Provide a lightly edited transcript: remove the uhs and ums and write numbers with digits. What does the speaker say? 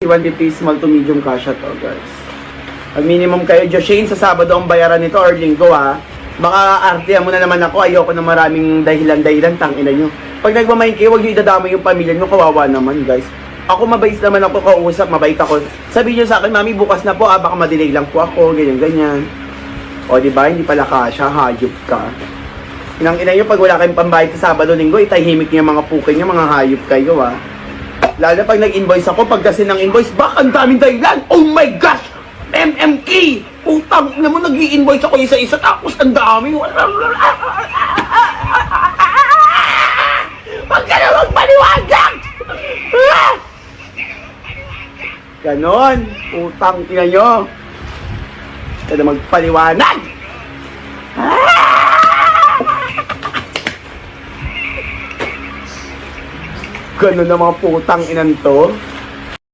50 small to medium kasha to, guys. Ang minimum kayo, Joshane, sa Sabado ang bayaran nito or Linggo, ha. Baka artihan mo na naman ako, ayoko na maraming dahilan, tangina nyo. Pag nagmamain kayo, huwag nyo idadama yung pamilya nyo, kawawa naman, guys. Ako mabait naman ako kausap, mabait ako. Sabihin nyo sa akin, mami, bukas na po, baka madelay lang po ako, ganyan. O, diba, hindi pala kasha, hayop ka. Inang ina nyo, pag wala kayong pambayad sa Sabado, Linggo, itahimik nyo yung mga pukin nyo, mga hayop kayo, ha. Lalo pag nag-invoice ako, pag kasi ng invoice, baka ang daming dahilan. Oh my gosh! MMK! Putang ina mo, nag-i-invoice ako isa-isa, tapos ang dami. Huwag ka na magpaliwanag! Ganon, putang ina nyo. Huwag ka na magpaliwanag! Ganon na mga putang inan to.